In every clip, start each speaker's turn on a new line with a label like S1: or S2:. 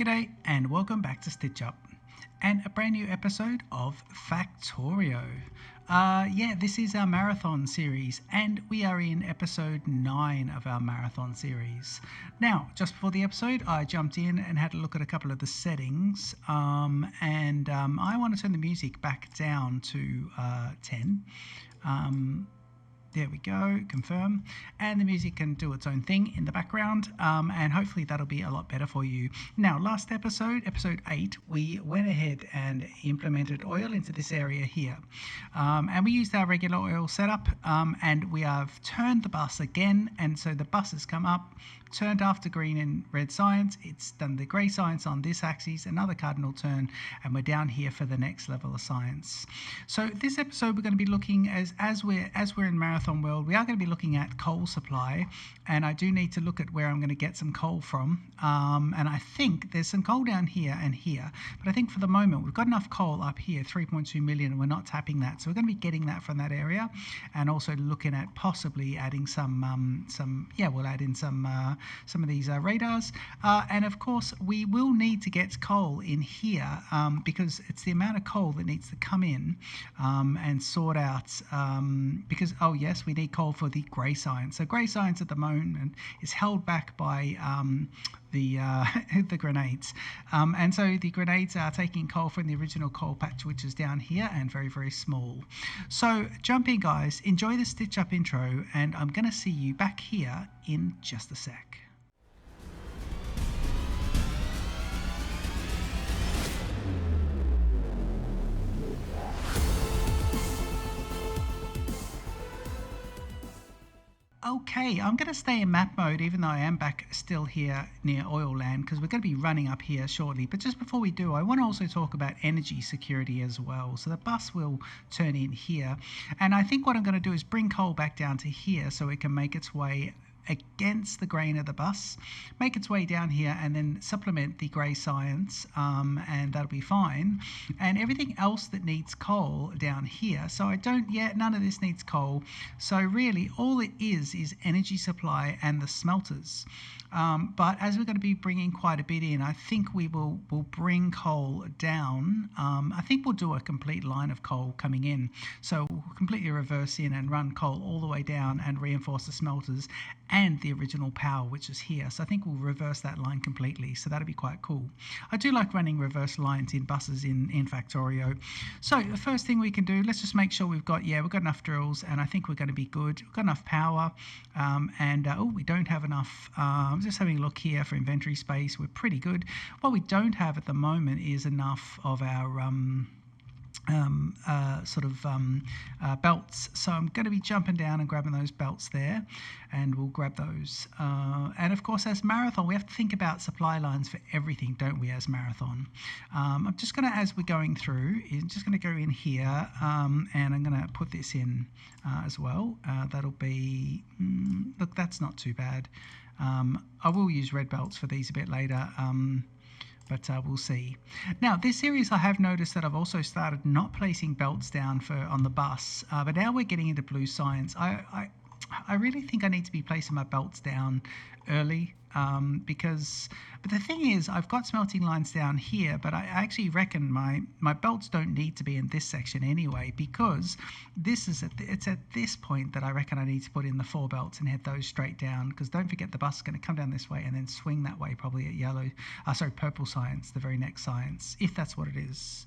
S1: G'day and welcome back to Stitch Up and a brand new episode of Factorio. This is our marathon series and we are in episode 9 of our marathon series. Now, just before the episode, I jumped in and had a look at a couple of the settings and I want to turn the music back down to 10. There we go, confirm. And the music can do its own thing in the background, and hopefully that'll be a lot better for you. Now, last episode 8, we went ahead and implemented oil into this area here. And we used our regular oil setup, and we have turned the bus again, and so the bus has come up, turned after green and red science. It's done the grey science on this axis, another cardinal turn, and we're down here for the next level of science. So this episode we're going to be looking as we're in marathon world, we are going to be looking at coal supply, and I do need to look at where I'm going to get some coal from. And I think there's some coal down here and here, but I think for the moment we've got enough coal up here, 3.2 million, and we're not tapping that. So we're going to be getting that from that area, and also looking at possibly adding we'll add in some of these radars, and of course we will need to get coal in here because it's the amount of coal that needs to come in and sort out because we need coal for the grey science. So grey science at the moment is held back by the grenades, and so the grenades are taking coal from the original coal patch, which is down here and very, very small. So jump in, guys, enjoy the Stitch Up intro, and I'm going to see you back here in just a sec. Okay, I'm going to stay in map mode even though I am back still here near oil land, because we're going to be running up here shortly. But just before we do, I want to also talk about energy security as well. So the bus will turn in here, and I think what I'm going to do is bring coal back down to here so it can make its way against the grain of the bus, make its way down here, and then supplement the grey science, and that'll be fine. And everything else that needs coal down here, so none of this needs coal, so really all it is energy supply and the smelters. But as we're going to be bringing quite a bit in, I think we'll bring coal down. I think we'll do a complete line of coal coming in, so we'll completely reverse in and run coal all the way down and reinforce the smelters and the original power, which is here. So I think we'll reverse that line completely, so that'll be quite cool. I do like running reverse lines in buses in Factorio. So the first thing we can do, let's just make sure we've got enough drills, and I think we're going to be good. We've got enough power, we don't have enough. I'm just having a look here for inventory space. We're pretty good. What we don't have at the moment is enough of our belts, so I'm going to be jumping down and grabbing those belts there, and we'll grab those, and of course as marathon we have to think about supply lines for everything, don't we, as marathon. I'm just going to, as we're going through, I'm just going to go in here, and I'm going to put this in as well. That'll be look, that's not too bad. I will use red belts for these a bit later, but we'll see. Now, this series I have noticed that I've also started not placing belts down on the bus, but now we're getting into blue science. I really think I need to be placing my belts down early, but the thing is, I've got smelting lines down here, but I actually reckon my belts don't need to be in this section anyway, because it's at this point that I reckon I need to put in the 4 belts and head those straight down, because don't forget the bus is going to come down this way and then swing that way, probably at purple science, the very next science, if that's what it is.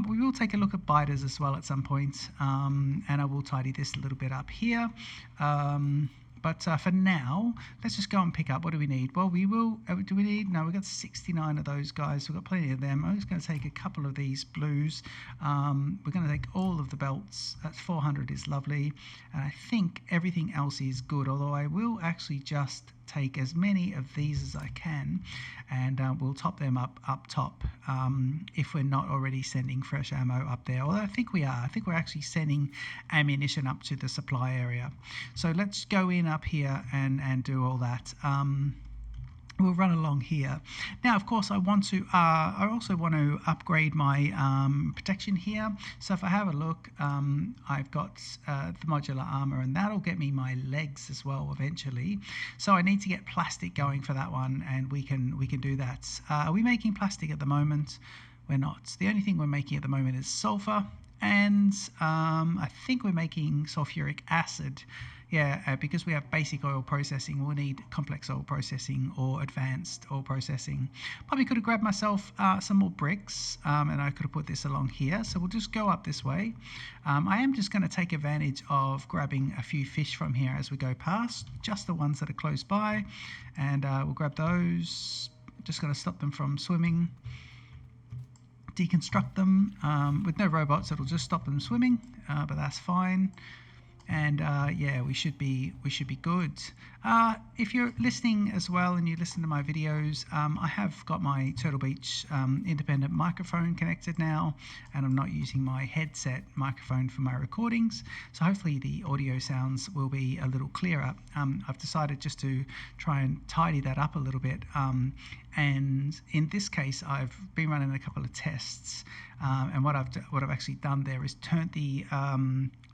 S1: We will take a look at biters as well at some point, and I will tidy this a little bit up here. But for now, let's just go and pick up. What do we need? Well, we've got 69 of those guys. We've got plenty of them. I'm just going to take a couple of these blues. We're going to take all of the belts. That's 400 is lovely. And I think everything else is good, although I will actually just take as many of these as I can, and we'll top them up top if we're not already sending fresh ammo up there. Although I think we are. I think we're actually sending ammunition up to the supply area. So let's go in up here and do all that. we'll run along here. Now, of course, I also want to upgrade my protection here. So if I have a look, I've got the modular armor, and that'll get me my legs as well eventually. So I need to get plastic going for that one, and we can do that. Are we making plastic at the moment? We're not. The only thing we're making at the moment is sulfur, and I think we're making sulfuric acid. Yeah, because we have basic oil processing, we'll need complex oil processing or advanced oil processing. Probably could have grabbed myself some more bricks, and I could have put this along here. So we'll just go up this way. I am just going to take advantage of grabbing a few fish from here as we go past, just the ones that are close by, and we'll grab those. Just going to stop them from swimming. Deconstruct them with no robots. It'll just stop them swimming, but that's fine. And yeah, we should be good. If you're listening as well and you listen to my videos, I have got my Turtle Beach independent microphone connected now, and I'm not using my headset microphone for my recordings, so hopefully the audio sounds will be a little clearer. I've decided just to try and tidy that up a little bit, and in this case I've been running a couple of tests, and what I've actually done there is turned the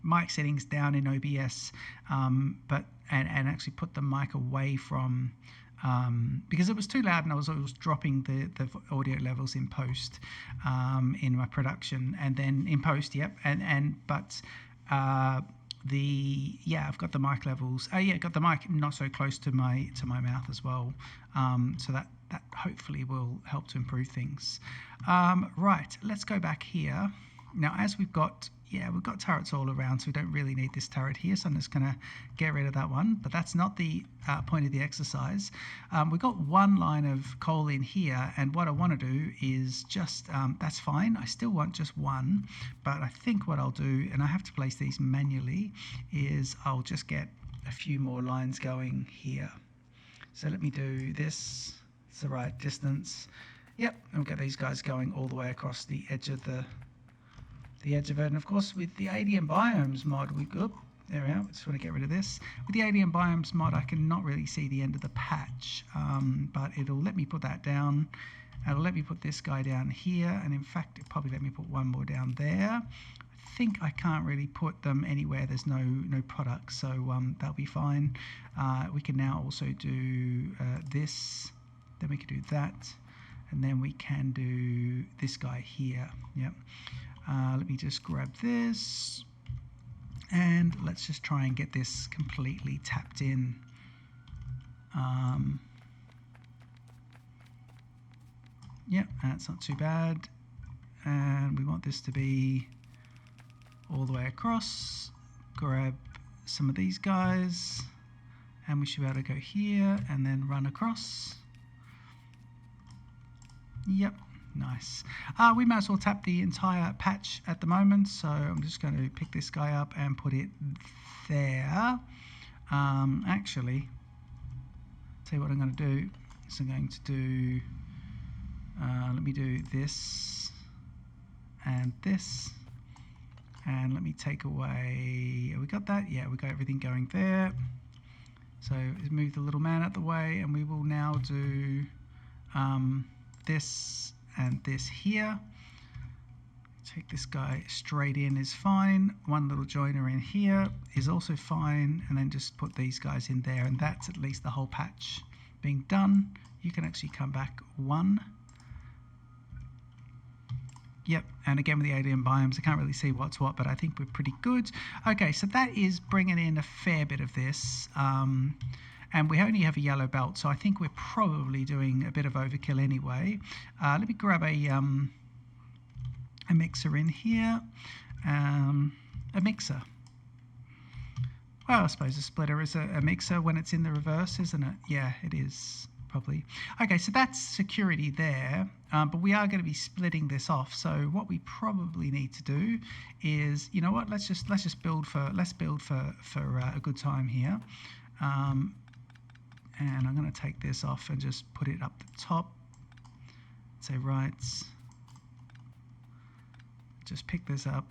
S1: mic settings down in OBS, but actually put the mic away from, because it was too loud and I was dropping the audio levels in post, in my production, and then in post, but I've got the mic levels. Got the mic not so close to my mouth as well, so that hopefully will help to improve things. Right, let's go back here. Now, as we've got turrets all around, so we don't really need this turret here, so I'm just going to get rid of that one, but that's not the point of the exercise. We've got one line of coal in here, and what I want to do is just, that's fine, I still want just one, but I think what I'll do, and I have to place these manually, is I'll just get a few more lines going here. So let me do this, it's the right distance. Yep, and we'll get these guys going all the way across the edge of it, and of course with the alien biomes mod there we are. Just want to get rid of this. With the alien biomes mod, I cannot really see the end of the patch, but it'll let me put that down. It'll let me put this guy down here, and in fact it'll probably let me put one more down there. I think I can't really put them anywhere there's no products, so that'll be fine. We can now also do this, then we can do that, and then we can do this guy here. Yep. Let me just grab this, and let's just try and get this completely tapped in. Yep, that's not too bad. And we want this to be all the way across. Grab some of these guys, and we should be able to go here and then run across. Yep. Nice. We might as well tap the entire patch at the moment, so I'm just going to pick this guy up and put it there. Actually, tell you what I'm going to do is I'm going to do, let me do this and this, and let me take away, have we got that? Yeah, we got everything going there. So move the little man out the way, and we will now do this and this here. Take this guy straight in is fine. One little joiner in here is also fine, and then just put these guys in there, and that's at least the whole patch being done. You can actually come back one. Yep, and again with the alien biomes, I can't really see what's what, but I think we're pretty good. Okay, so that is bringing in a fair bit of this. And we only have a yellow belt, so I think we're probably doing a bit of overkill anyway. Let me grab a mixer in here. A mixer. Well, I suppose a splitter is a mixer when it's in the reverse, isn't it? Yeah, it is, probably. Okay, so that's security there, but we are going to be splitting this off. So what we probably need to do is, you know what? Let's build for a good time here. And I'm going to take this off and just put it up the top. Say right. Just pick this up.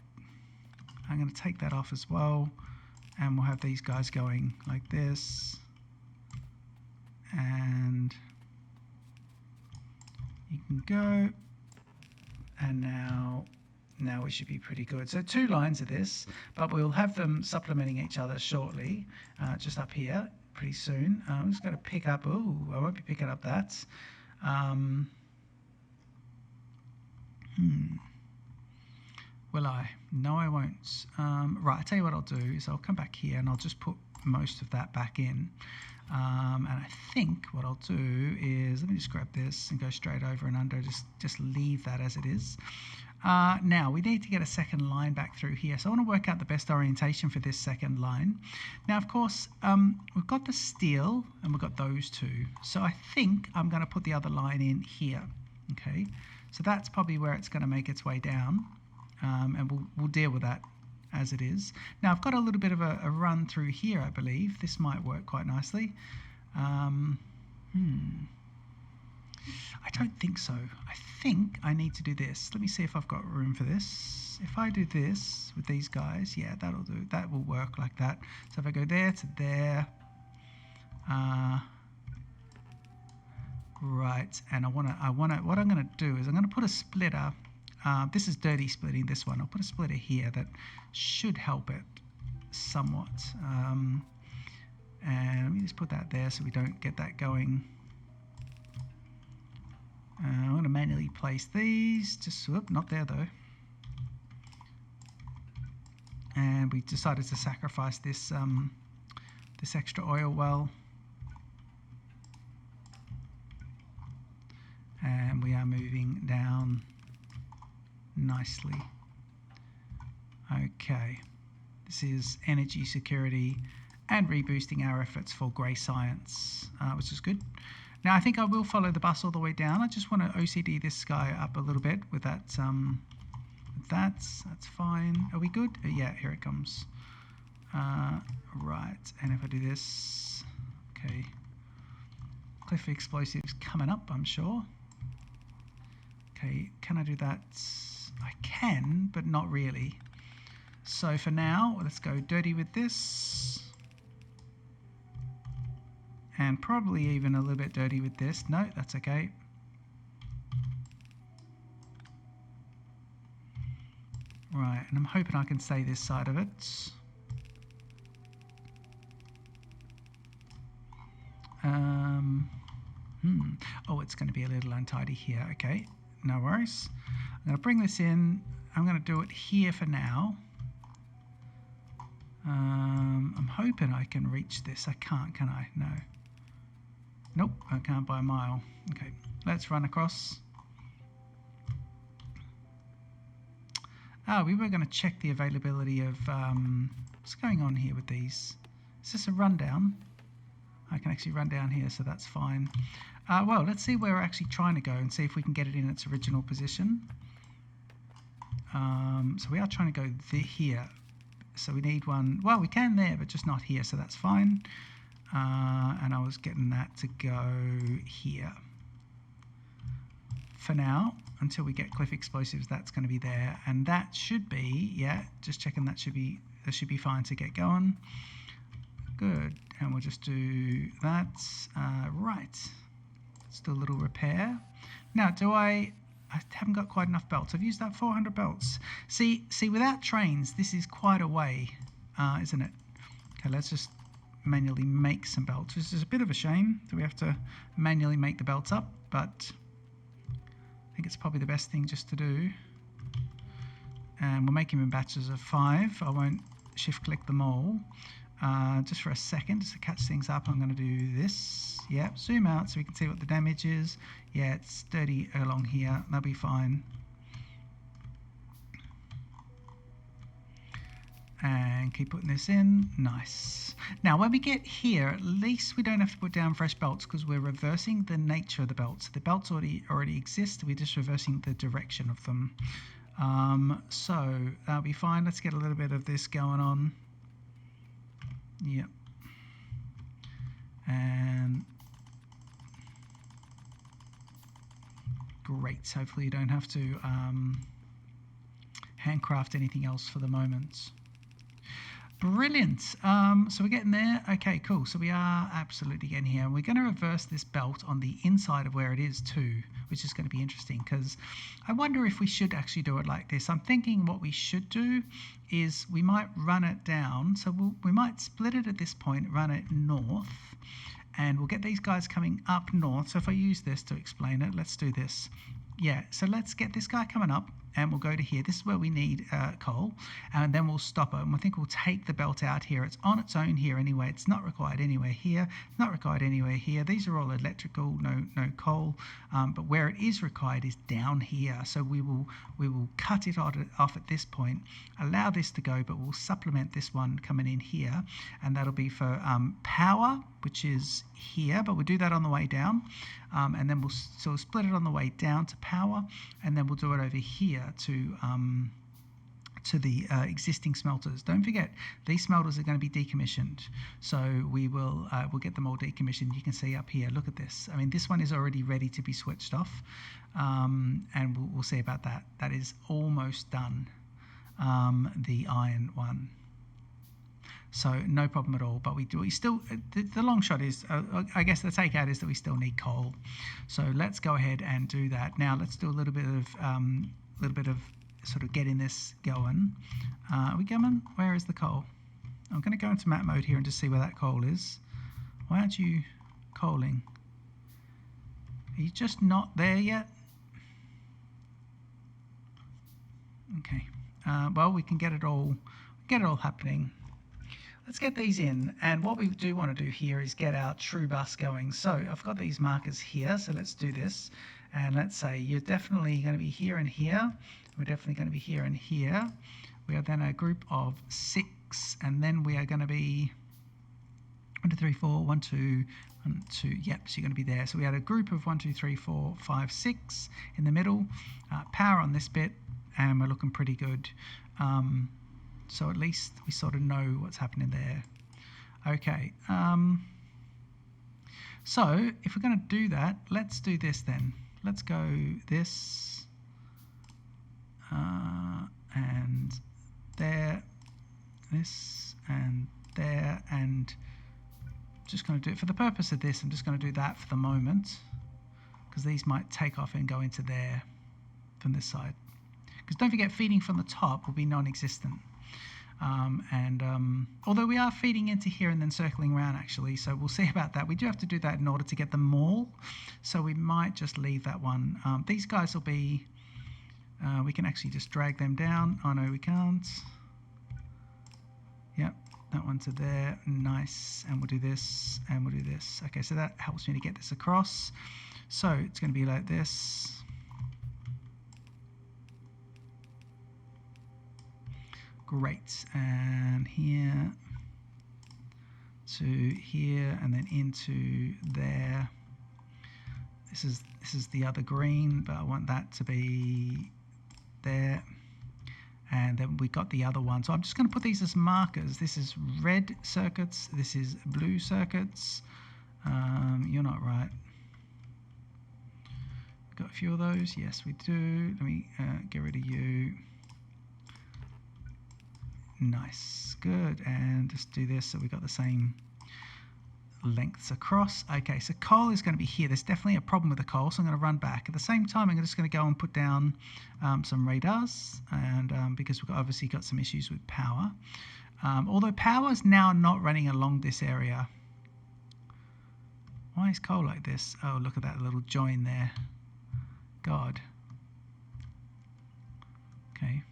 S1: I'm going to take that off as well. And we'll have these guys going like this. And You can go. And now we should be pretty good. So 2 lines of this, but we'll have them supplementing each other shortly, just up here pretty soon. I'm just going to pick up, oh, I won't be picking up that. Will I? No, I won't. Right, I'll tell you what I'll do is I'll come back here and I'll just put most of that back in. And I think what I'll do is, let me just grab this and go straight over and under, just leave that as it is. Now we need to get a second line back through here, so I want to work out the best orientation for this second line. Now of course we've got the steel and we've got those two, so I think I'm going to put the other line in here. Okay, so that's probably where it's going to make its way down, and we'll deal with that as it is. Now I've got a little bit of a run through here. I believe this might work quite nicely. I don't think so. I think I need to do this. Let me see if I've got room for this. If I do this with these guys, yeah, that'll do. That will work like that. So if I go there to there, right, and what I'm going to do is I'm going to put a splitter. This is dirty splitting, this one. I'll put a splitter here that should help it somewhat. And let me just put that there so we don't get that going. I'm going to manually place these, just whoop, not there though. And we decided to sacrifice this this extra oil well. And we are moving down nicely. Okay, this is energy security and reboosting our efforts for grey science, which is good. Now I think I will follow the bus all the way down. I just want to OCD this guy up a little bit with that. That's fine. Are we good? Yeah, here it comes. Right, and if I do this, okay. Cliff explosives coming up, I'm sure. Okay, can I do that? I can, but not really. So for now, let's go dirty with this. And probably even a little bit dirty with this. No, that's okay. Right, and I'm hoping I can stay this side of it. Oh, it's going to be a little untidy here. Okay, no worries. I'm going to bring this in. I'm going to do it here for now. I'm hoping I can reach this. I can't, can I? No. Nope, I can't by a mile. Okay, let's run across. We were going to check the availability of what's going on here with these. Is this a rundown? I can actually run down here, so that's fine. Well, let's see where we're actually trying to go and see if we can get it in its original position. So we are trying to go here. So we need one. Well, we can there, but just not here, so that's fine. And I was getting that to go here. For now, until we get cliff explosives, that's going to be there, and that should be, yeah, just checking, that should be fine to get going. Good, and we'll just do that. Right, let's do a little repair. Now, I haven't got quite enough belts. I've used that 400 belts. See, without trains, this is quite a way, isn't it? Okay, let's just manually make some belts. This is a bit of a shame that we have to manually make the belts up, but I think it's probably the best thing just to do. And we'll make them in batches of 5. I won't shift click them all. Just for a second, just to catch things up, I'm going to do this. Yeah, zoom out so we can see what the damage is. Yeah, it's dirty along here. That'll be fine. And keep putting this in. Nice. Now when we get here, at least we don't have to put down fresh belts, because we're reversing the nature of the belts. The belts already exist. We're just reversing the direction of them. So that'll be fine. Let's get a little bit of this going on. Yep. And great. Hopefully you don't have to handcraft anything else for the moment. Brilliant. So we're getting there. Okay, cool. So we are absolutely getting here. And we're going to reverse this belt on the inside of where it is too, which is going to be interesting because I wonder if we should actually do it like this. I'm thinking what we should do is we might run it down. So we might split it at this point, run it north, and we'll get these guys coming up north. So if I use this to explain it, let's do this. Yeah, so let's get this guy coming up and we'll go to here. This is where we need coal, and then we'll stop it, and I think we'll take the belt out here. It's on its own here anyway. It's not required anywhere here, not required anywhere here. These are all electrical, no coal, but where it is required is down here. So we will cut it off at this point, allow this to go, but we'll supplement this one coming in here, and that'll be for power, which is here, but we'll do that on the way down, and then we'll sort of split it on the way down to power, and then we'll do it over here to the existing smelters. Don't forget, these smelters are going to be decommissioned, so we'll get them all decommissioned. You can see up here, look at this. I mean, this one is already ready to be switched off, and we'll see about that. That is almost done, the iron one. So no problem at all, but we still, the long shot is, I guess the takeout is that we still need coal. So let's go ahead and do that. Now let's do a little bit of sort of getting this going. Are we going? Where is the coal? I'm going to go into map mode here and just see where that coal is. Why aren't you coaling? Are you just not there yet? Okay. Well, we can get it all happening. Let's get these in, and what we do want to do here is get our true bus going. So I've got these markers here, so let's do this, and let's say you're definitely going to be here and here. We're definitely going to be here and here. We are then a group of 6, and then we are going to be 1, 2, 3, 4, 1, 2, 1, 2. Yep, so you're going to be there. So we had a group of 1, 2, 3, 4, 5, 6 in the middle. Power on this bit, and we're looking pretty good. So at least we sort of know what's happening there. Okay, so if we're going to do that, let's do this then. Let's go this, and there, this, and there, and just going to do it for the purpose of this. I'm just going to do that for the moment, because these might take off and go into there from this side. Because don't forget, feeding from the top will be non-existent. Although we are feeding into here and then circling around actually, so we'll see about that. We do have to do that in order to get them all, so we might just leave that one. These guys will be, we can actually just drag them down. Oh no, we can't. Yep, that one to there, nice, and we'll do this, and we'll do this. Okay, so that helps me to get this across. So it's going to be like this. Great, and here to here, and then into there. This is the other green, but I want that to be there. And then we got the other one. So I'm just going to put these as markers. This is red circuits. This is blue circuits. You're not right. Got a few of those. Yes, we do. Let me get rid of you. Nice, good, and just do this so we got the same lengths across. Okay, so coal is going to be here. There's definitely a problem with the coal, so I'm going to run back. At the same time, I'm just going to go and put down some radars, and because we've obviously got some issues with power. Although power is now not running along this area. Why is coal like this? Oh, look at that little join there. God. Okay.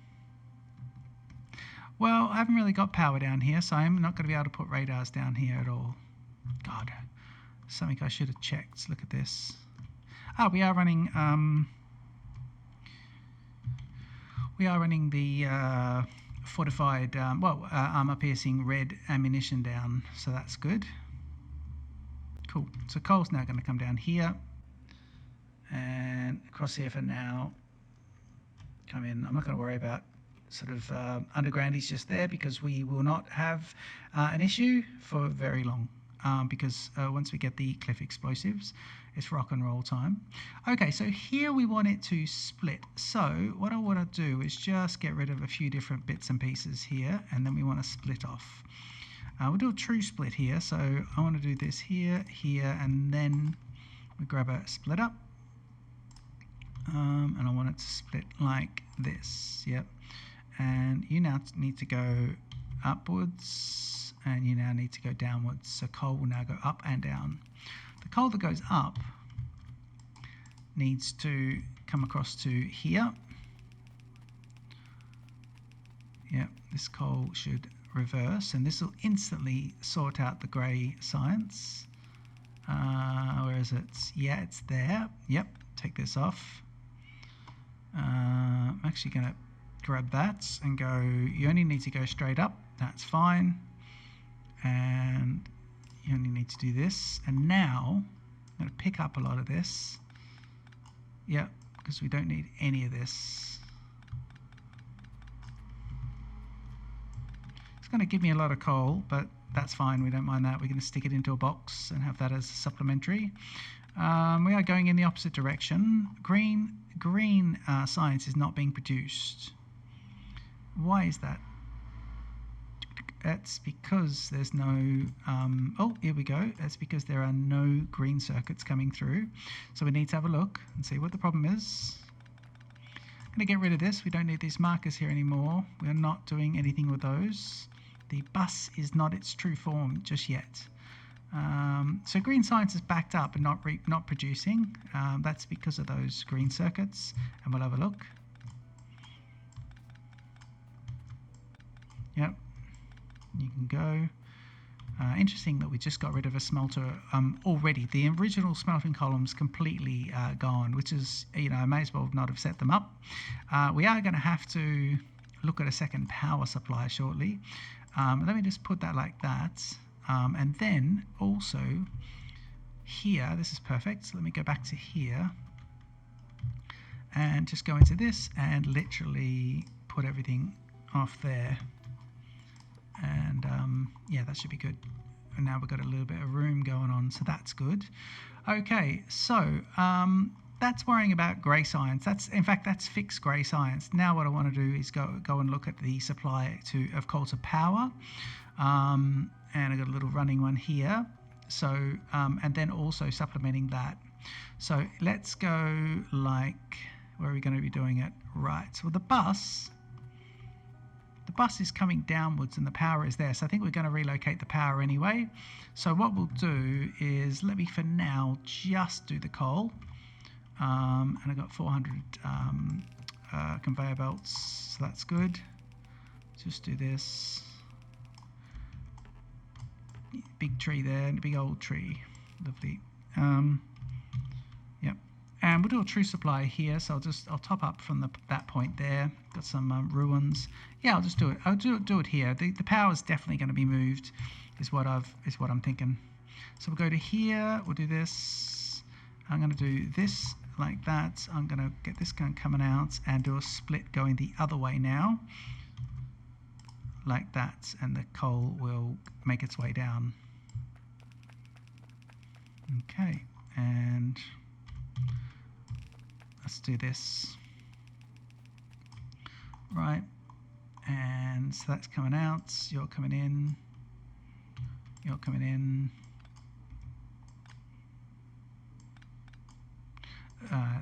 S1: Well, I haven't really got power down here, so I'm not going to be able to put radars down here at all. God, something I should have checked. Look at this. Ah, we are running the fortified, armor-piercing red ammunition down, so that's good. Cool. So coal's now going to come down here, and across here for now. Come in. I'm not going to worry about sort of underground is just there because we will not have an issue for very long, because once we get the cliff explosives, It's rock and roll time. Okay, so here we want it to split. So what I want to do is just get rid of a few different bits and pieces here, and then we want to split off. We'll do a true split here. So I want to do this here, here, and then we grab a splitter. And I want it to split like this. Yep. And you now need to go upwards, and you now need to go downwards. So coal will now go up and down. The coal that goes up needs to come across to here. Yep, this coal should reverse, and this will instantly sort out the grey science. Where is it? Yeah, it's there. Yep, take this off. I'm actually going to grab that and go, you only need to go straight up. That's fine. And you only need to do this. And now I'm going to pick up a lot of this. Yep, because we don't need any of this. It's going to give me a lot of coal, but that's fine. We don't mind that. We're going to stick it into a box and have that as a supplementary. We are going in the opposite direction. Green science is not being produced. Why is that? That's because there's no, oh, here we go. That's because there are no green circuits coming through. So we need to have a look and see what the problem is. I'm going to get rid of this. We don't need these markers here anymore. We are not doing anything with those. The bus is not its true form just yet. So green science is backed up and not producing. That's because of those green circuits. And we'll have a look. Yep. You can go. Interesting that we just got rid of a smelter already. The original smelting column's completely gone, which is, you know, I may as well not have set them up. We are going to have to look at a second power supply shortly. Let me just put that like that. And then also here, this is perfect. So let me go back to here and just go into this and literally put everything off there. And yeah, that should be good. And now we've got a little bit of room going on, so that's good. Okay, so that's worrying about grey science. In fact, that's fixed grey science. Now what I want to do is go and look at the supply of coal to power. And I've got a little running one here. So and then also supplementing that. So let's go like, where are we going to be doing it? Right, so the bus is coming downwards and the power is there. So I think we're going to relocate the power anyway. So what we'll do is, let me for now just do the coal. And I've got 400 conveyor belts, so that's good. Just do this. Big tree there, and a big old tree. Lovely. Yep. And we'll do a true supply here, so I'll top up from that point there. Got some ruins. Yeah, I'll just do it. I'll do it here. The power is definitely going to be moved, is what I'm thinking. So we'll go to here. We'll do this. I'm going to do this like that. I'm going to get this gun coming out and do a split going the other way now, like that, and the coal will make its way down. Okay, and let's do this. Right, and so that's coming out, you're coming in, you're coming in.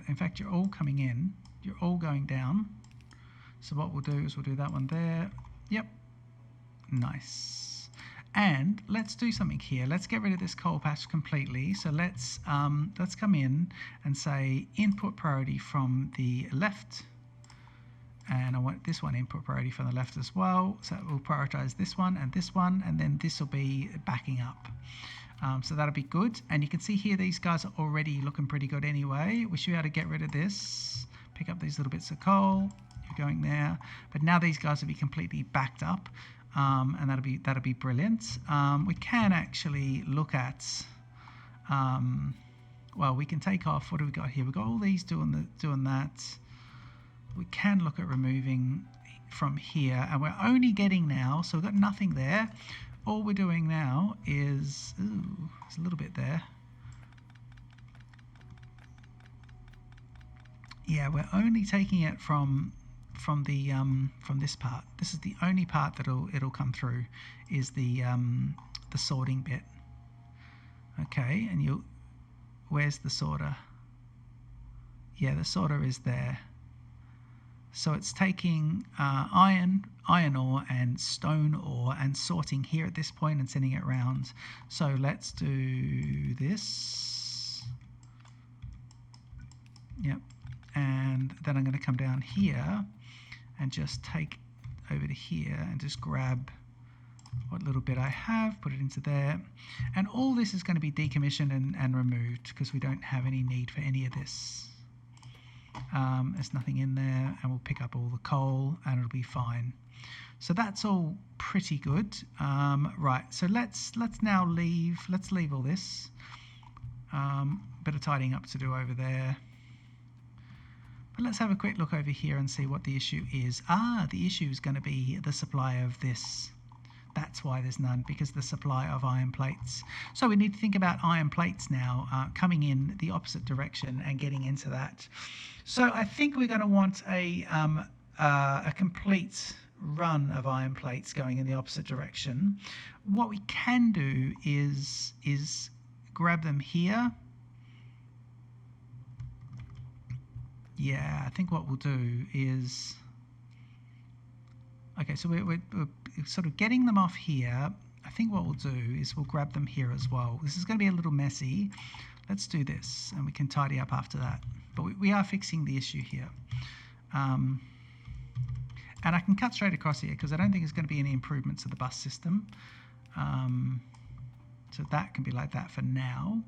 S1: In fact, you're all coming in, you're all going down. So what we'll do is we'll do that one there. Yep, nice. And let's do something here. Let's get rid of this coal patch completely. So let's come in and say input priority from the left. And I want this one input priority from the left as well. So we'll prioritize this one, and then this will be backing up. So that'll be good. And you can see here these guys are already looking pretty good anyway. We should be able to get rid of this, pick up these little bits of coal. You're going there, but now these guys will be completely backed up, and that'll be brilliant. We can actually look at, well, we can take off. What do we got here? We've got all these doing that. We can look at removing from here, and we're only getting now, so we've got nothing there. All we're doing now is, ooh, there's a little bit there. Yeah, we're only taking it from from this part. This is the only part that it'll come through, is the sorting bit. Okay, and where's the sorter? Yeah, the sorter is there. So it's taking iron ore and stone ore and sorting here at this point and sending it around. So let's do this. Yep. And then I'm going to come down here and just take over to here and just grab what little bit I have, put it into there. And all this is going to be decommissioned and removed because we don't have any need for any of this. There's nothing in there, and we'll pick up all the coal and it'll be fine. So that's all pretty good. Right, so let's now leave. Let's leave all this. Bit of tidying up to do over there. But let's have a quick look over here and see what the issue is. The issue is going to be the supply of this. That's why there's none, because the supply of iron plates. So we need to think about iron plates now coming in the opposite direction and getting into that. So I think we're going to want a complete run of iron plates going in the opposite direction. What we can do is grab them here. Yeah, I think what we'll do is... Okay, so we're sort of getting them off here. I think what we'll do is we'll grab them here as well. This is going to be a little messy. Let's do this, and we can tidy up after that. But we are fixing the issue here. And I can cut straight across here because I don't think there's going to be any improvements to the bus system. So that can be like that for now.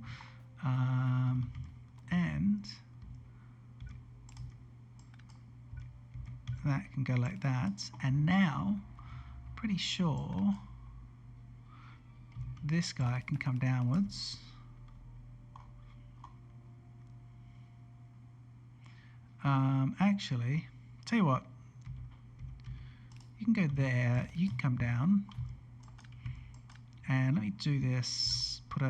S1: And that can go like that. And now, pretty sure this guy can come downwards. Actually, tell you what, you can go there, you can come down, and let me do this, put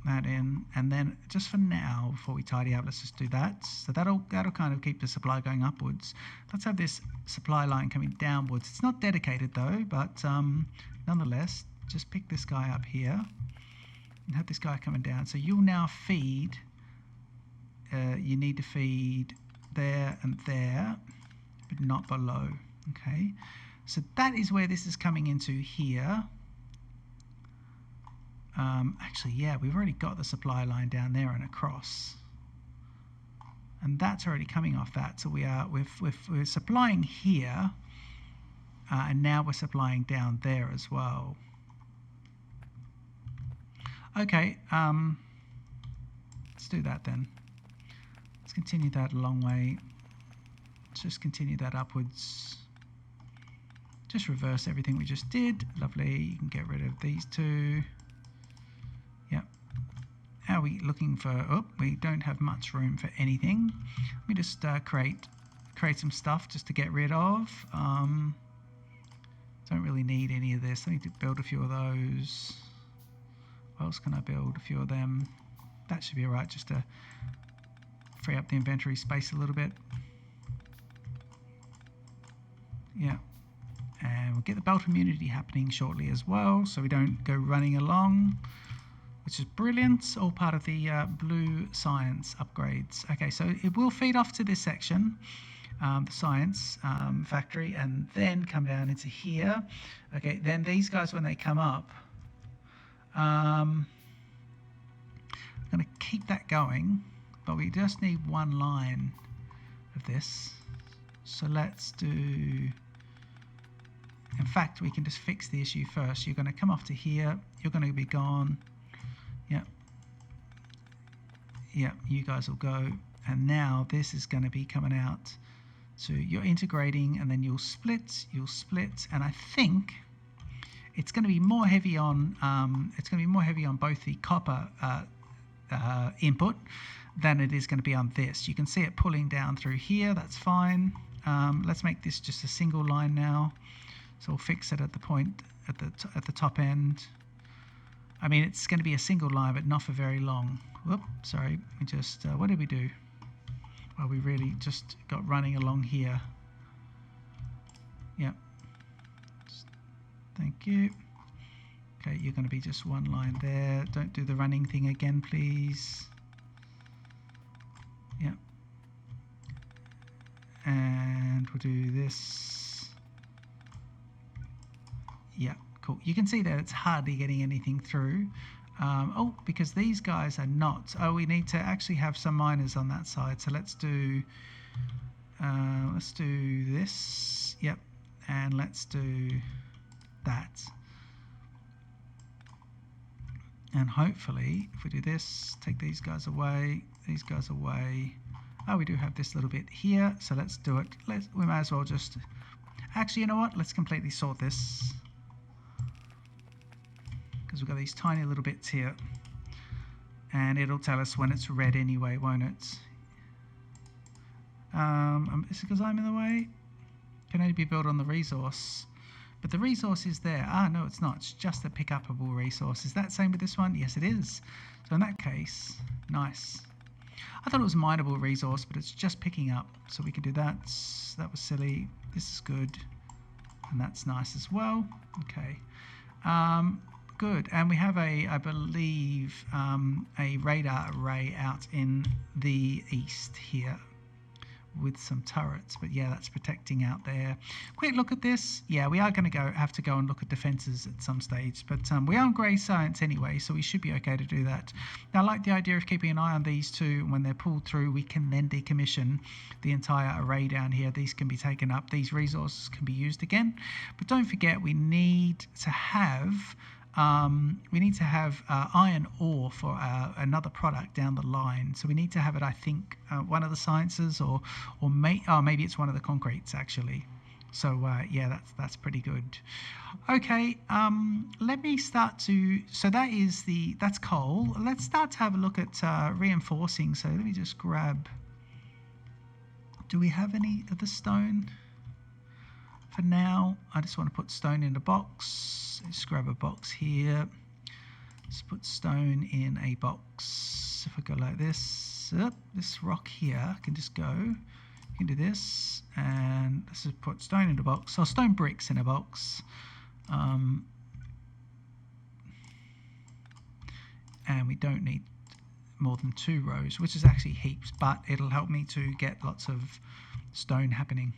S1: that in, and then just for now, before we tidy up, let's just do that. So that'll kind of keep the supply going upwards. Let's have this supply line coming downwards. It's not dedicated though, but nonetheless, just pick this guy up here and have this guy coming down. So you'll now feed, you need to feed there and there, but not below. Okay, so that is where this is coming into here. Actually, yeah, we've already got the supply line down there and across, and that's already coming off that. So we're supplying here, and now we're supplying down there as well. Okay, let's do that then. Let's continue that a long way. Let's just continue that upwards. Just reverse everything we just did. Lovely. You can get rid of these two. Yep. How are we looking for? Oh, we don't have much room for anything. Let me just create some stuff just to get rid of. Don't really need any of this. I need to build a few of those. What else can I build? A few of them. That should be alright, just to free up the inventory space a little bit. Yeah. And we'll get the belt immunity happening shortly as well, so we don't go running along, which is brilliant. All part of the blue science upgrades. Okay, so it will feed off to this section, the science factory, and then come down into here. Okay, then these guys, when they come up, I'm going to keep that going, but we just need one line of this. So let's do... In fact, we can just fix the issue first. You're going to come off to here. You're going to be gone. Yep. Yep, you guys will go. And now this is going to be coming out. So you're integrating, and then you'll split, and I think it's going to be more heavy on both the copper input than it is going to be on this. You can see it pulling down through here. That's fine. Let's make this just a single line now. So we'll fix it at the point at the top end. I mean, it's going to be a single line, but not for very long. Whoop, sorry. We just what did we do? Well, we really just got running along here. Yep. Thank you. Okay, you're going to be just one line there. Don't do the running thing again, please. Yep. And we'll do this. Yeah, cool. You can see that it's hardly getting anything through. Oh, because these guys are not. Oh, we need to actually have some miners on that side. So let's do this. Yep. And let's do that. And hopefully, if we do this, take these guys away, these guys away. Oh, we do have this little bit here, so let's do it. We might as well just... Actually, you know what? Let's completely sort this. Because we've got these tiny little bits here. And it'll tell us when it's red anyway, won't it? Is it because I'm in the way? Can only be built on the resource. But the resource is there. Ah, no, it's not. It's just a pick-upable resource. Is that same with this one? Yes, it is. So in that case, nice. I thought it was a mineable resource, but it's just picking up. So we can do that. That was silly. This is good. And that's nice as well. Okay. Good. And we have I believe, a radar array out in the east here, with some turrets, but yeah, that's protecting out there. Quick look at this. Yeah, we are going to have to go and look at defenses at some stage, but we are on grey science anyway, so we should be okay to do that. Now, I like the idea of keeping an eye on these two. When they're pulled through, we can then decommission the entire array down here. These can be taken up. These resources can be used again, but don't forget we need to have iron ore for another product down the line. So we need to have it, I think, one of the sciences, or maybe it's one of the concretes actually. So yeah, that's pretty good. Okay, let me start to. So that's coal. Let's start to have a look at reinforcing. So let me just grab. Do we have any of the stone? For now, I just want to put stone in a box. Let's grab a box here. Let's put stone in a box. If I go like this, this rock here can just go. You can do this, and let's just put stone in a box. So stone bricks in a box. And we don't need more than 2 rows, which is actually heaps, but it'll help me to get lots of stone happening.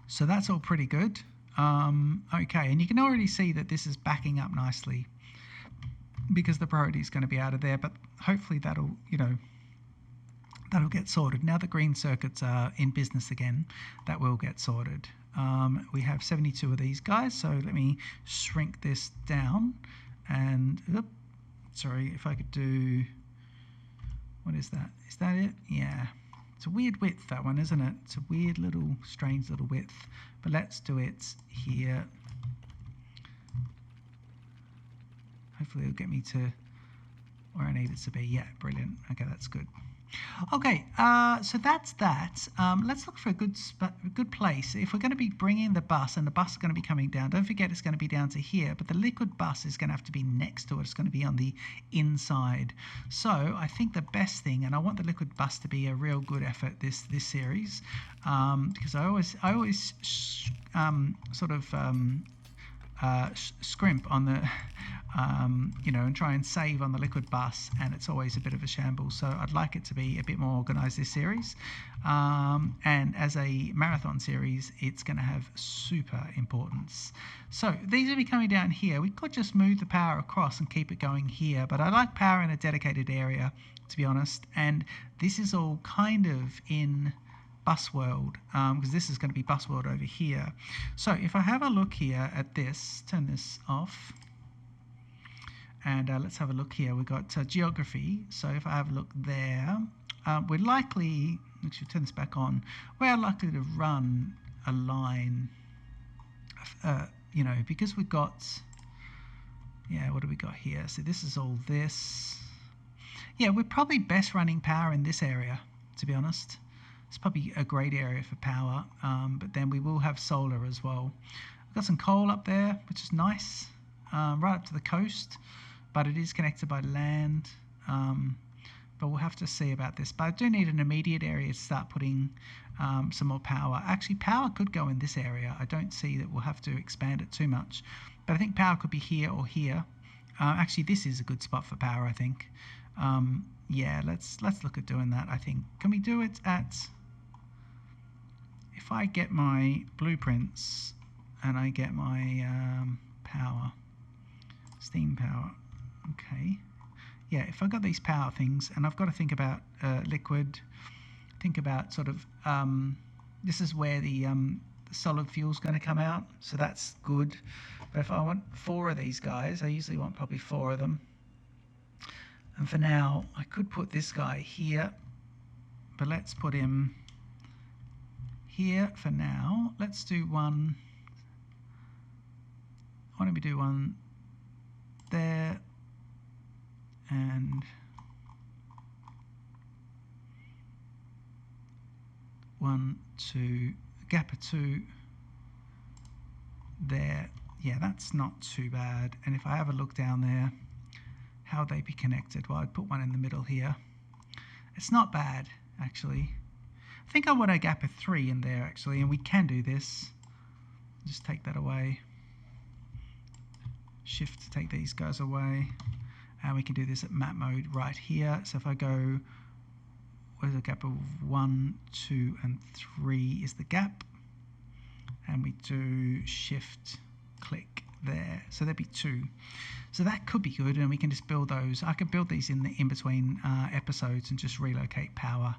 S1: So that's all pretty good. Okay, and you can already see that this is backing up nicely because the priority is going to be out of there, but hopefully that'll get sorted. Now the green circuits are in business again, that will get sorted. We have 72 of these guys, so let me shrink this down. And sorry, if I could do, what is that? Is that it? Yeah. It's a weird width, that one, isn't it? It's a weird little, strange little width. But let's do it here. Hopefully it'll get me to where I need it to be. Yeah, brilliant. Okay, that's good. Okay, so that's that. Let's look for a good place. If we're going to be bringing the bus, and the bus is going to be coming down, don't forget it's going to be down to here, but the liquid bus is going to have to be next to it. It's going to be on the inside. So I think the best thing, and I want the liquid bus to be a real good effort this series, because I always sort of scrimp on the and try and save on the liquid bus, and it's always a bit of a shambles. So I'd like it to be a bit more organized this series, and as a marathon series it's going to have super importance. So these will be coming down here. We could just move the power across and keep it going here, but I like power in a dedicated area, to be honest, and this is all kind of in bus world, because this is going to be bus world over here. So if I have a look here at this, turn this off, and let's have a look here. We've got geography. So if I have a look there, we're likely, actually turn this back on, we're likely to run a line, because we've got, what do we got here? So this is all this. Yeah, we're probably best running power in this area, to be honest. It's probably a great area for power, but then we will have solar as well. We've got some coal up there, which is nice, right up to the coast, but it is connected by land. but we'll have to see about this. But I do need an immediate area to start putting some more power. Actually, power could go in this area. I don't see that we'll have to expand it too much, but I think power could be here or here. Actually, this is a good spot for power, I think. Yeah, let's look at doing that. I think, can we do it at, if I get my blueprints and I get my power, steam power, okay. Yeah, if I got these power things, and I've got to think about liquid, think about sort of, this is where the solid fuel's going to come out, so that's good. But if I want 4 of these guys, I usually want probably 4 of them. And for now, I could put this guy here, but let's put him here for now. Let's do one. Why don't we do one there, and 1, 2, gap of 2 there. Yeah, that's not too bad. And if I have a look down there, how would they be connected? Well, I'd put one in the middle here. It's not bad, actually. I think I want a gap of 3 in there, actually, and we can do this. Just take that away. Shift to take these guys away. And we can do this at map mode right here. So if I go, where's the gap of 1, 2, and 3 is the gap. And we do shift click there. So there'd be 2. So that could be good, and we can just build those. I could build these in between episodes and just relocate power.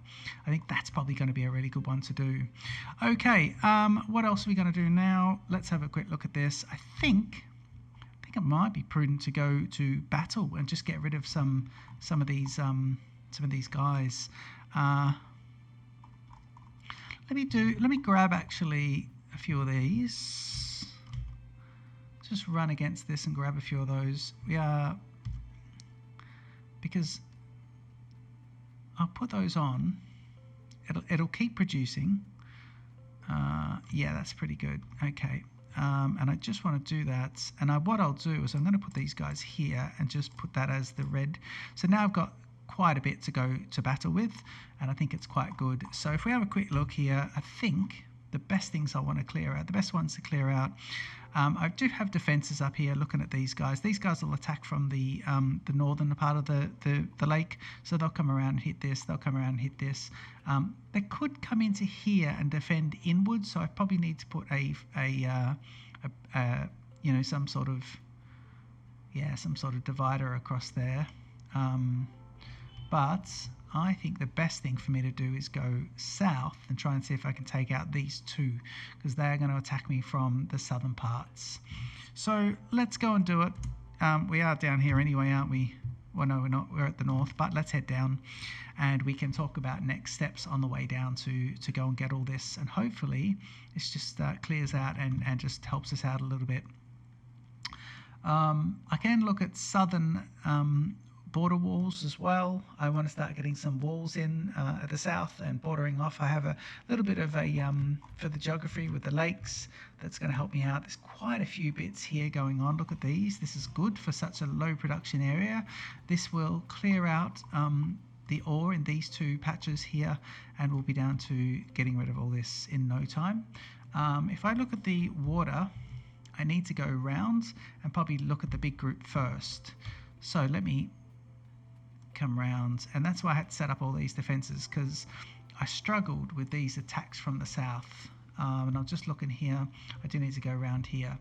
S1: I think that's probably going to be a really good one to do. Okay, what else are we going to do now? Let's have a quick look at this. I think it might be prudent to go to battle and just get rid of some of these guys. Let me grab actually a few of these. Just run against this and grab a few of those. Because I'll put those on. It'll keep producing. Yeah, that's pretty good. Okay. And I just want to do that. And what I'll do is I'm going to put these guys here and just put that as the red. So now I've got quite a bit to go to battle with, and I think it's quite good. So if we have a quick look here, I think the best things I want to clear out, the best ones to clear out, I do have defenses up here looking at these guys. These guys will attack from the northern part of the lake, so they'll come around and hit this, they'll come around and hit this. They could come into here and defend inwards, so I probably need to put a you know, some sort of divider across there. But I think the best thing for me to do is go south and try and see if I can take out these 2, because they're going to attack me from the southern parts. So let's go and do it. We are down here anyway, aren't we? Well, no, we're not. We're at the north, but let's head down and we can talk about next steps on the way down to go and get all this. And hopefully this just clears out and just helps us out a little bit. I can look at southern border walls as well. I want to start getting some walls in at the south and bordering off. I have a little bit of a for the geography with the lakes that's going to help me out. There's quite a few bits here going on. Look at these. This is good for such a low production area. This will clear out the ore in these 2 patches here, and we'll be down to getting rid of all this in no time. If I look at the water, I need to go around and probably look at the big group first. So let me come round, and that's why I had to set up all these defenses, because I struggled with these attacks from the south. And I'm just looking here. I do need to go around here,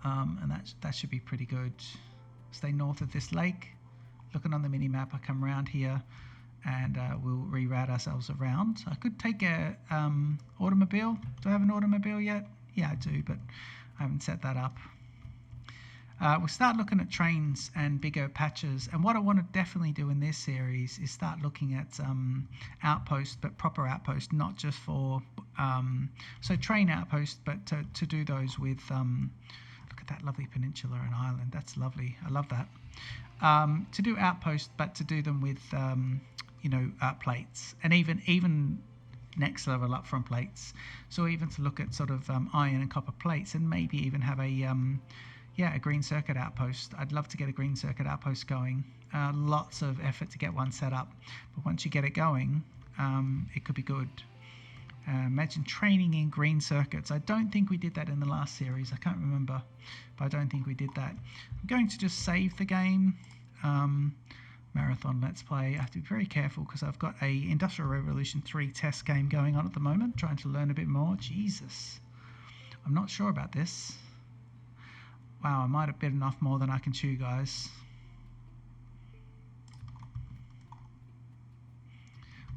S1: and that should be pretty good. Stay north of this lake. Looking on the mini map, I come around here, and we'll reroute ourselves around. I could take a automobile. Do I have an automobile yet? Yeah, I do, but I haven't set that up. We'll start looking at trains and bigger patches, and what I want to definitely do in this series is start looking at outposts, but proper outposts, not just for so train outposts, but to do those with look at that lovely peninsula and island. That's lovely. I love that. To do outposts, but to do them with you know, plates, and even next level up from plates. So even to look at sort of iron and copper plates, and maybe even have a green circuit outpost. I'd love to get a green circuit outpost going. lots of effort to get one set up, but once you get it going, it could be good. Imagine training in green circuits. I don't think we did that in the last series. I can't remember, but I don't think we did that. I'm going to just save the game. Marathon Let's Play. I have to be very careful because I've got a Industrial Revolution 3 test game going on at the moment, trying to learn a bit more. Jesus, I'm not sure about this. Wow, I might have bitten off more than I can chew, guys.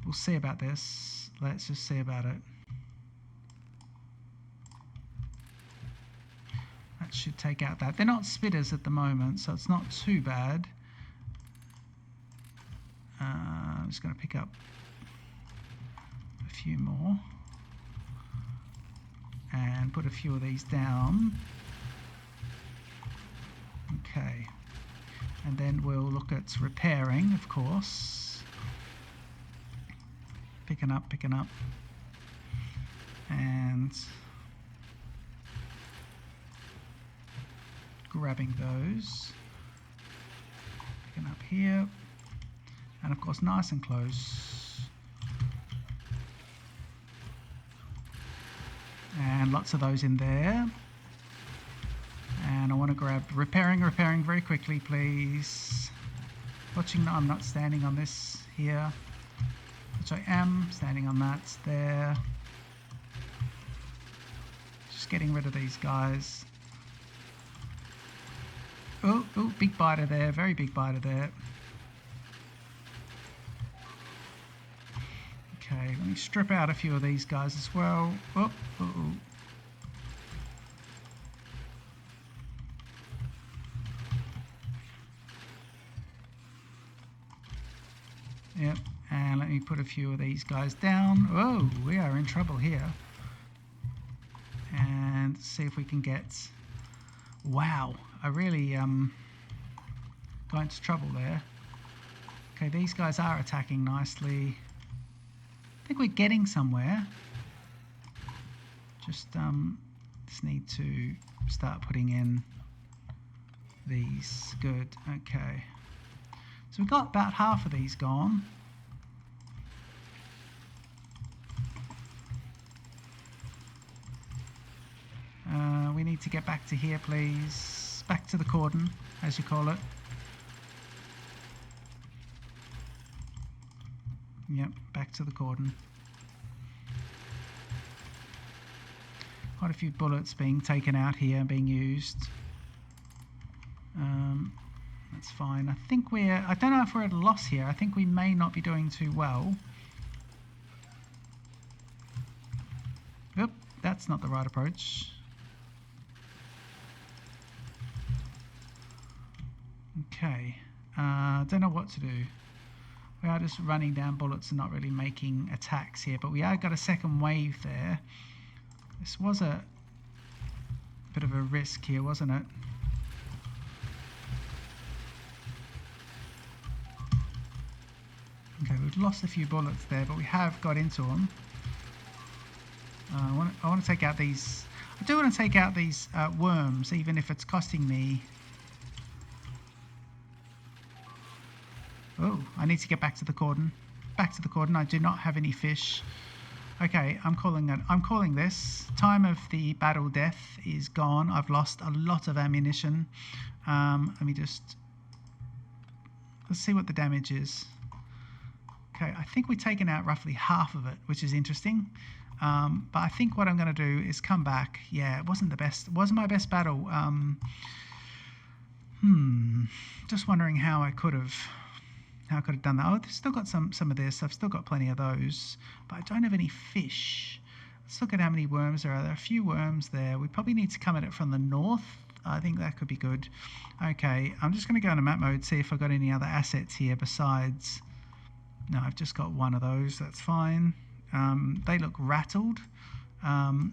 S1: We'll see about this. Let's just see about it. That should take out that. They're not spitters at the moment, so it's not too bad. I'm just going to pick up a few more and put a few of these down. Okay, and then we'll look at repairing, of course. Picking up, and grabbing those. Picking up here, and of course nice and close. And lots of those in there. And I want to grab repairing very quickly, please. Watching that I'm not standing on this here, which I am standing on that there. Just getting rid of these guys. Oh, big biter there, very big biter there. Okay, let me strip out a few of these guys as well. Oh. Yep, and let me put a few of these guys down. Oh, we are in trouble here. And see if we can get... Wow, I really got into trouble there. Okay, these guys are attacking nicely. I think we're getting somewhere. Just need to start putting in these. Good, okay. So we've got about half of these gone. We need to get back to here, please. Back to the cordon, as you call it. Yep, back to the cordon. Quite a few bullets being taken out here, being used. That's fine. I think I don't know if we're at a loss here. I think we may not be doing too well. Oop, that's not the right approach. Okay, don't know what to do. We are just running down bullets and not really making attacks here, but we are got a second wave there. This was a bit of a risk here, wasn't it? Okay, we've lost a few bullets there, but we have got into them. I want to take out these. I do want to take out these worms, even if it's costing me. Oh, I need to get back to the cordon. Back to the cordon. I do not have any fish. Okay, I'm calling this. Time of the battle death is gone. I've lost a lot of ammunition. Let me just... Let's see what the damage is. Okay, I think we've taken out roughly half of it, which is interesting. But I think what I'm going to do is come back. Yeah, it wasn't the best. It wasn't my best battle. Just wondering how I could have done that. Oh, I've still got some of this. I've still got plenty of those, but I don't have any fish. Let's look at how many worms there are. There are a few worms there. We probably need to come at it from the north. I think that could be good. Okay, I'm just going to go into map mode, see if I've got any other assets here besides... No, I've just got one of those. That's fine. They look rattled. And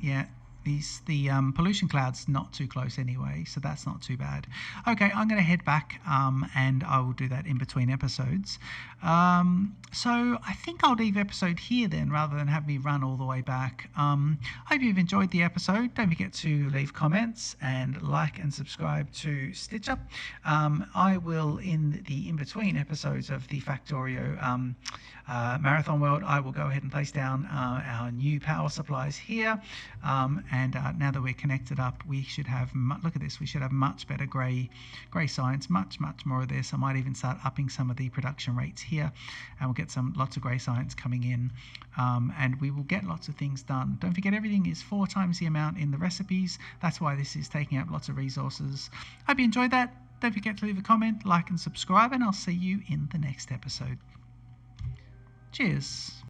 S1: yeah, The pollution cloud's not too close anyway, so that's not too bad. Okay, I'm going to head back and I will do that in between episodes. So I think I'll leave episode here then, rather than have me run all the way back. Hope you've enjoyed the episode. Don't forget to leave comments and like and subscribe to Stitch Up. I will, in the in-between episodes of the Factorio Marathon World, I will go ahead and place down our new power supplies here. And now that we're connected up, we should have, look at this, we should have much better grey science, much more of this. I might even start upping some of the production rates here, and we'll get lots of grey science coming in, and we will get lots of things done. Don't forget, everything is 4 times the amount in the recipes. That's why this is taking up lots of resources. Hope you enjoyed that. Don't forget to leave a comment, like and subscribe, and I'll see you in the next episode. Cheers.